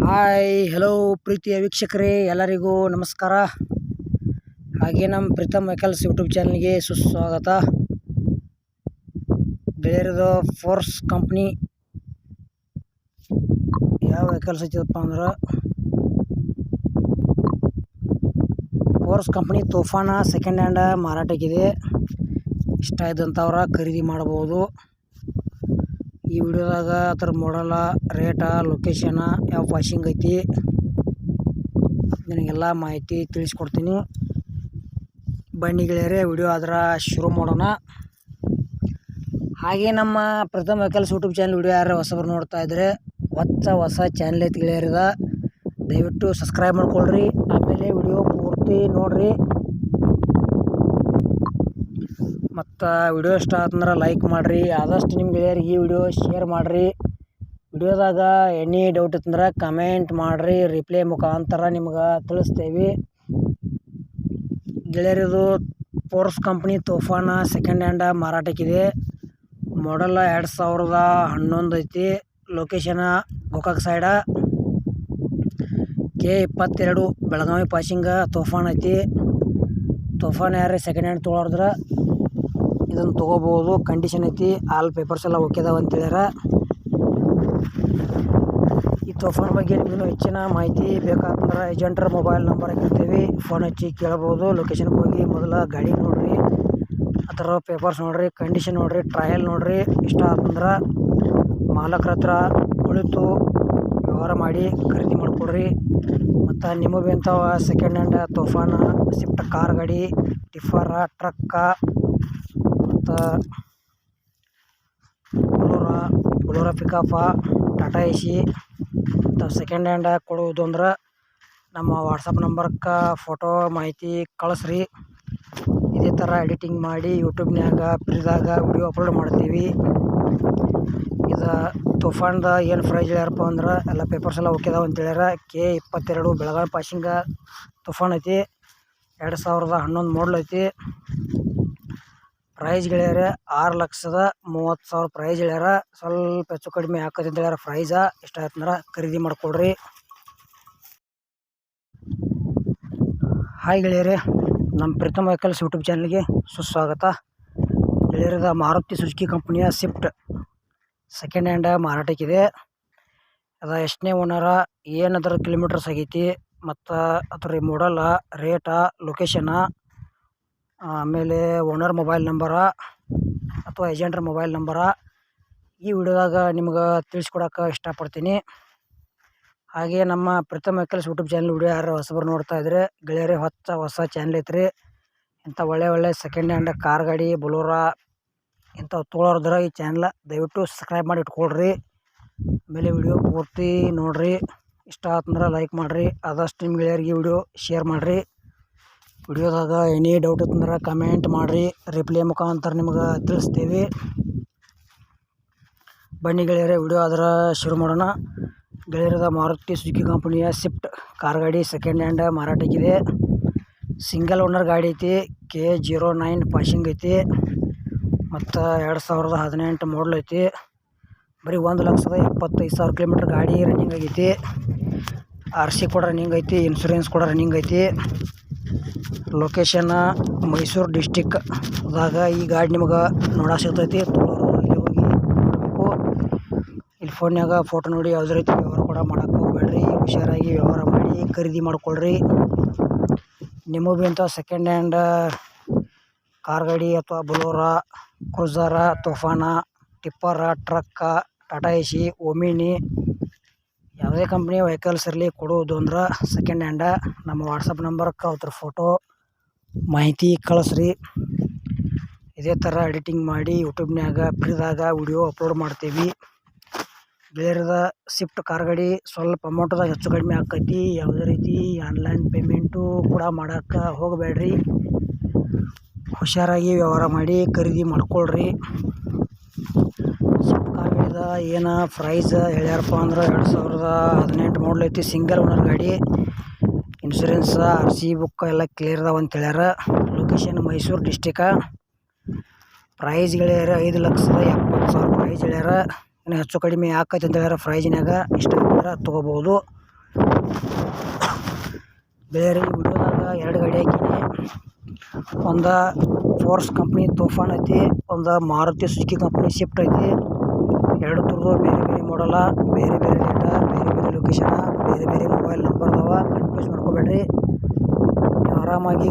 Hi hello ಪ್ರೀತಿಯ ವೀಕ್ಷಕರೇ, ಎಲ್ಲರಿಗೂ ನಮಸ್ಕಾರ. ಹಾಗೆ ನಮ್ಮ ಪ್ರೀತಮ್ ವೆಹಿಕಲ್ಸ್ ಯೂಟ್ಯೂಬ್ ಚಾನಲ್ಗೆ ಸುಸ್ವಾಗತ. ಗೆಳೆಯರದು ಫೋರ್ಸ್ ಕಂಪ್ನಿ ಯಾವ ವೆಹಿಕಲ್ಸ್ ಐತಿದಪ್ಪ ಅಂದ್ರೆ ಫೋರ್ಸ್ ಕಂಪ್ನಿ ತೂಫಾನ ಸೆಕೆಂಡ್ ಹ್ಯಾಂಡ್ ಮಾರಾಟಕ್ಕಿದೆ. ಇಷ್ಟ ಇದ್ದಂಥವ್ರ ಖರೀದಿ ಮಾಡ್ಬೋದು. ಈ ವಿಡಿಯೋದಾಗ ಅದರ ಮಾಡಲ, ರೇಟ, ಲೊಕೇಶನ, ಯಾವ ವಾಷಿಂಗ್ ಐತಿ ನಿನಗೆಲ್ಲ ಮಾಹಿತಿ ತಿಳಿಸ್ಕೊಡ್ತೀನಿ. ಬನ್ನಿ ಗೆಳೆಯರೇ, ವಿಡಿಯೋ ಆದ್ರೆ ಶುರು ಮಾಡೋಣ. ಹಾಗೆ ನಮ್ಮ ಪ್ರಥಮ ವೆಹಿಕಲ್ಸ್ ಯೂಟ್ಯೂಬ್ ಚಾನಲ್ ವಿಡಿಯೋ ಯಾರು ಹೊಸಬರು ನೋಡ್ತಾ ಇದ್ದರೆ ಹೊಸ ಚಾನಲ್ ಐತಿ ಗೆಳೆಯರದ, ದಯವಿಟ್ಟು ಸಬ್ಸ್ಕ್ರೈಬ್ ಮಾಡ್ಕೊಳ್ರಿ. ಆಮೇಲೆ ವಿಡಿಯೋ ಪೂರ್ತಿ ನೋಡ್ರಿ. ಮತ್ತು ವಿಡಿಯೋ ಇಷ್ಟ ಆತಂದ್ರೆ ಲೈಕ್ ಮಾಡಿರಿ. ಆದಷ್ಟು ನಿಮ್ಮ ಗೆಳೆಯರಿಗೆ ಈ ವಿಡಿಯೋ ಶೇರ್ ಮಾಡಿರಿ. ವಿಡಿಯೋದಾಗ ಎನಿ ಡೌಟ್ ಇತ್ತಂದ್ರೆ ಕಮೆಂಟ್ ಮಾಡಿರಿ, ರಿಪ್ಲೈ ಮುಖಾಂತರ ನಿಮ್ಗೆ ತಿಳಿಸ್ತೇವೆ. ಗೆಳೆಯರಿದು ಫೋರ್ಸ್ ಕಂಪ್ನಿ ತೂಫಾನ ಸೆಕೆಂಡ್ ಹ್ಯಾಂಡ್ ಮಾರಾಟಕ್ಕಿದೆ. ಮಾಡಲ್ 2011 ಐತಿ. ಲೊಕೇಶನ ಗೋಕಾಕ್ ಸೈಡ, K22 ಬೆಳಗಾವಿ ಪಾಸಿಂಗ ತೂಫಾನ್ ಐತಿ. ತೂಫಾನ್ ಯಾರೇ ಸೆಕೆಂಡ್ ಹ್ಯಾಂಡ್ ತೊಗೊಳೋದ್ರೆ ಇದನ್ನು ತೊಗೋಬೋದು. ಕಂಡೀಷನ್ ಐತಿ, ಆಲ್ ಪೇಪರ್ಸ್ ಎಲ್ಲ ಓಕೆ ಅದಾವ ಅಂತೇಳ್ಯಾರ. ಈ ತೂಫಾನ್ ಬಗ್ಗೆ ನಿಮಗೂ ಹೆಚ್ಚಿನ ಮಾಹಿತಿ ಬೇಕಾತಂದ್ರೆ ಏಜೆಂಟ್ರ ಮೊಬೈಲ್ ನಂಬರ್ ಹಾಕಿರ್ತೀವಿ, ಫೋನ್ ಹಚ್ಚಿ ಕೇಳ್ಬೋದು. ಲೊಕೇಶನ್ಗೆ ಹೋಗಿ ಮೊದಲ ಗಾಡಿ ನೋಡಿರಿ, ಅದರ ಪೇಪರ್ಸ್ ನೋಡಿರಿ, ಕಂಡೀಷನ್ ನೋಡಿರಿ, ಟ್ರಯಲ್ ನೋಡಿರಿ. ಇಷ್ಟ ಆತಂದ್ರೆ ಮಾಲಕರ ಹತ್ರ ಕುಳಿತು ವ್ಯವಹಾರ ಮಾಡಿ ಖರೀದಿ ಮಾಡಿಕೊಡ್ರಿ. ಮತ್ತು ನಿಮಗೆ ಇಂಥವ ಸೆಕೆಂಡ್ ಹ್ಯಾಂಡ್ ತೂಫಾನ, ಸ್ವಿಫ್ಟ್ ಕಾರ್ ಗಾಡಿ, ಟಿಫರ, ಟ್ರಕ್ಕ ಮತ್ತು ಬೊಲೊರ ಪಿಕಪ್ಪ, ಟಾಟಾ ಎಸಿ ಮತ್ತು ಸೆಕೆಂಡ್ ಹ್ಯಾಂಡ್ ಕೊಡುವುದು ಅಂದ್ರೆ ನಮ್ಮ ವಾಟ್ಸಪ್ ನಂಬರ್ಗೆ ಫೋಟೋ ಮಾಹಿತಿ ಕಳಿಸ್ರಿ. ಇದೇ ಥರ ಎಡಿಟಿಂಗ್ ಮಾಡಿ ಯೂಟ್ಯೂಬ್ನ್ಯಾಗ ಫ್ರೀದಾಗ ವಿಡಿಯೋ ಅಪ್ಲೋಡ್ ಮಾಡ್ತೀವಿ. ಇದು ತೂಫಾನ್ದ ಏನು ಪ್ರೈಸ್ ಹೇಳ್ಯಾರಪ್ಪ ಅಂದ್ರೆ ಎಲ್ಲ ಪೇಪರ್ಸ್ ಎಲ್ಲ ಓಕೆ ಅದಾವ ಅಂತೇಳ್ಯಾರ. K22 ಬೆಳಗಾವಿ ಪಾಸಿಂಗ ತೂಫಾನ್ ಐತಿ. 2011 ಮಾಡಲ್ ಐತಿ. ಪ್ರೈಸ್ ಗೆಳೆಯರ 6,30,000 ಪ್ರೈಸ್ ಹೇಳ್ಯಾರ. ಸ್ವಲ್ಪ ಹೆಚ್ಚು ಕಡಿಮೆ ಹಾಕೋದು ಅಂತ ಹೇಳ್ಯಾರ ಪ್ರೈಸ. ಇಷ್ಟ ಆಯ್ತಂದ್ರೆ ಖರೀದಿ ಮಾಡಿಕೊಡ್ರಿ. ಹಾಯ್ ಗೆಳೆಯರೇ, ನಮ್ಮ ಪ್ರೀತಮ್ ವೆಹಿಕಲ್ಸ್ ಯೂಟ್ಯೂಬ್ ಚಾನಲ್ಗೆ ಸುಸ್ವಾಗತ. ಗೆಳೆಯರದ ಮಾರುತಿ ಸುಜುಕಿ ಕಂಪ್ನಿಯ ಸ್ವಿಫ್ಟ್ ಸೆಕೆಂಡ್ ಹ್ಯಾಂಡ್ ಮಾರಾಟಕ್ಕಿದೆ. ಅದು ಎಷ್ಟನೇ ಓನರ, ಏನದರ ಕಿಲೋಮೀಟರ್ಸ್ ಆಗೈತಿ, ಮತ್ತು ಅದ್ರ ಮಾಡಲ, ರೇಟ, ಲೊಕೇಶನ, ಆಮೇಲೆ ಓನರ್ ಮೊಬೈಲ್ ನಂಬರ ಅಥವಾ ಏಜೆಂಟ್ರ ಮೊಬೈಲ್ ನಂಬರ ಈ ವಿಡಿಯೋದಾಗ ನಿಮ್ಗೆ ತಿಳಿಸ್ಕೊಡೋಕೆ ಇಷ್ಟಪಡ್ತೀನಿ. ಹಾಗೆ ನಮ್ಮ Preetham vehicles YouTube channel video ಯಾರು ಹೊಸಬರು ನೋಡ್ತಾ ಇದ್ದರೆ ಗೆಳೆಯರೇ, ಹೊಸ ಚಾನಲ್ ಐತ್ರಿ. ಇಂಥ ಒಳ್ಳೆ ಸೆಕೆಂಡ್ ಹ್ಯಾಂಡ್ ಕಾರ್ ಗಾಡಿ, ಬೊಲೊರ ಇಂಥವು ತೊಗೊಳೋದ್ರ ಈ ಚಾನಲ್ ದಯವಿಟ್ಟು ಸಬ್ಸ್ಕ್ರೈಬ್ ಮಾಡಿ ಇಟ್ಕೊಳ್ರಿ. ಆಮೇಲೆ ವಿಡಿಯೋ ಪೂರ್ತಿ ನೋಡಿರಿ. ಇಷ್ಟ ಆತಂದ್ರೆ ಲೈಕ್ ಮಾಡಿರಿ. ಆದಷ್ಟು ನಿಮ್ಮ ಗೆಳೆಯರಿಗೆ ವಿಡಿಯೋ ಶೇರ್ ಮಾಡಿರಿ. ವಿಡಿಯೋದಾಗ ಎನಿ ಡೌಟ್ ಇತ್ತಂದ್ರೆ ಕಮೆಂಟ್ ಮಾಡಿರಿ, ರಿಪ್ಲೈ ಮುಖಾಂತರ ನಿಮ್ಗೆ ತಿಳಿಸ್ತೀವಿ. ಬನ್ನಿ ಗೆಳೆಯರೇ, ವಿಡಿಯೋ ಆದ್ರೆ ಶುರು ಮಾಡೋಣ. ಗೆಳೆಯರದ ಮಾರುತಿ ಸುಜುಕಿ ಕಂಪನಿಯ ಸ್ವಿಫ್ಟ್ ಕಾರ್ ಗಾಡಿ ಸೆಕೆಂಡ್ ಹ್ಯಾಂಡ್ ಮಾರಾಟಕ್ಕಿದೆ. ಸಿಂಗಲ್ ಓನರ್ ಗಾಡಿ ಐತಿ. K09 ಪಾಸಿಂಗ್ ಐತಿ. ಮತ್ತು 2018 ಮಾಡಲ್ ಐತಿ. ಬರೀ 1,75,000 ಕಿಲೋಮೀಟ್ರ್ ಗಾಡಿ ರನ್ನಿಂಗ್ ಆಗೈತಿ. RC ಕೂಡ ರನ್ನಿಂಗ್ ಐತಿ, ಇನ್ಶೂರೆನ್ಸ್ ಕೂಡ ರನ್ನಿಂಗ್ ಐತಿ. ಲೊಕೇಶನ್ ಮೈಸೂರು ಡಿಸ್ಟಿಕ್ದಾಗ ಈ ಗಾಡಿ ನಿಮ್ಗೆ ನೋಡೋ ಸಿಗ್ತೈತಿ. ಅಲ್ಲಿ ಹೋಗಿ ನೋಡಬೇಕು. ಇಲ್ಲಿ ಫೋನ್ಯಾಗ ಫೋಟೋ ನೋಡಿ ಯಾವುದೇ ರೀತಿ ವ್ಯವಹಾರ ಕೂಡ ಮಾಡೋಕ್ಕೆ ಹೋಗಬೇಡ್ರಿ. ಹುಷಾರಾಗಿ ವ್ಯವಹಾರ ಮಾಡಿ ಖರೀದಿ ಮಾಡ್ಕೊಳ್ರಿ. ನಿಮಗೆ ಇಂಥ ಸೆಕೆಂಡ್ ಹ್ಯಾಂಡ್ ಕಾರ್ ಗಾಡಿ ಅಥವಾ ಬೊಲೊರ, ಕ್ರೂಸರ, ತೂಫಾನ, ಟಿಪ್ಪರ, ಟ್ರಕ್ಕ, ಟಾಟಾ ಎಸಿ, ಒಮಿನಿ ಯಾವುದೇ ಕಂಪ್ನಿ ವೆಹಿಕಲ್ಸ್ ಇರಲಿ ಕೊಡುವುದು ಅಂದ್ರೆ ಸೆಕೆಂಡ್ ಹ್ಯಾಂಡ ನಮ್ಮ ವಾಟ್ಸಪ್ ನಂಬರ್ಗೆ ಅವ್ರ ಫೋಟೋ ಮಾಹಿತಿ ಕಳಿಸ್ರಿ. ಇದೇ ಥರ ಎಡಿಟಿಂಗ್ ಮಾಡಿ ಯೂಟ್ಯೂಬ್ನ್ಯಾಗ ಫ್ರೀದಾಗ ವಿಡಿಯೋ ಅಪ್ಲೋಡ್ ಮಾಡ್ತೀವಿ. ಬೇರೆದ ಸ್ವಿಫ್ಟ್ ಕಾರ್ ಗಾಡಿ ಸ್ವಲ್ಪ ಅಮೌಂಟ್ದಾಗ ಹೆಚ್ಚು ಕಡಿಮೆ ಆಕೈತಿ. ಯಾವುದೇ ರೀತಿ ಆನ್ಲೈನ್ ಪೇಮೆಂಟು ಕೂಡ ಮಾಡೋಕ್ಕೆ ಹೋಗಬೇಡ್ರಿ. ಹುಷಾರಾಗಿ ವ್ಯವಹಾರ ಮಾಡಿ ಖರೀದಿ ಮಾಡ್ಕೊಳ್ರಿ. ಸ್ವಿಫ್ಟ್ ಕಾರ್ ಗಾಡಿದ ಏನು ಪ್ರೈಸ್ ಹೇಳ್ಯಾರಪ್ಪ ಅಂದ್ರೆ 2018 ಮಾಡಲ್ ಐತಿ. ಸಿಂಗಲ್ ಓನರ್ ಗಾಡಿ, ಇನ್ಶೂರೆನ್ಸ್, RC ಬುಕ್ ಎಲ್ಲ ಕ್ಲಿಯರ್ ಅದಾವ ಅಂತ ಹೇಳ್ಯಾರ. ಲೊಕೇಶನ್ ಮೈಸೂರು ಡಿಸ್ಟಿಕ. ಪ್ರೈಸ್ ಗೆಳೆಯರ 5,70,000 ಪ್ರೈಸ್ ಹೇಳ್ಯಾರ. ಇನ್ನು ಹೆಚ್ಚು ಕಡಿಮೆ ಆಕೈತೆ ಅಂತ ಹೇಳಿದ್ರೆ ಪ್ರೈಜಿನಾಗ ಇಷ್ಟ ಅಂದ್ರೆ ತೊಗೋಬೋದು. ಬೇರೆ ಈ ವಿಡಿಯೋದಾಗ 2 ಗಾಡಿ ಹಾಕೀನಿ. ಒಂದು ಫೋರ್ಸ್ ಕಂಪ್ನಿ ತೂಫಾನ್ ಐತಿ, ಒಂದು ಮಾರುತಿ ಸುಜುಕಿ ಕಂಪ್ನಿ ಶಿಫ್ಟ್ ಐತಿ. 2 ಥರದ್ದು ಬೇರೆ ಬೇರೆ ಮಾಡಲ್ಲ, ಬೇರೆ ಬೇರೆ ರೇಟ, ಬೇರೆ ಬೇರೆ ಲೊಕೇಶನ, ಬೇರೆ ಬೇರೆ ಮೊಬೈಲ್ ನಂಬರ್ ಅದಾವ. ಕನ್ಫ್ಯೂಸ್ ಮಾಡ್ಕೋಬೇಡ್ರಿ. ನೀವು ಆರಾಮಾಗಿ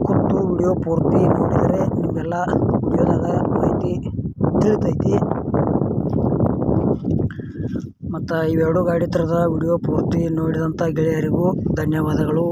ಕೂತು ವಿಡಿಯೋ ಪೂರ್ತಿ ನೋಡಿದರೆ ನಿಮಗೆಲ್ಲ ವಿಡಿಯೋದಾಗ ಮಾಹಿತಿ ತಿಳಿತೈತಿ. ಮತ್ತು ಇವೆರಡು ಗಾಡಿ ಥರದ ವಿಡಿಯೋ ಪೂರ್ತಿ ನೋಡಿದಂಥ ಗೆಳೆಯರಿಗೂ ಧನ್ಯವಾದಗಳು.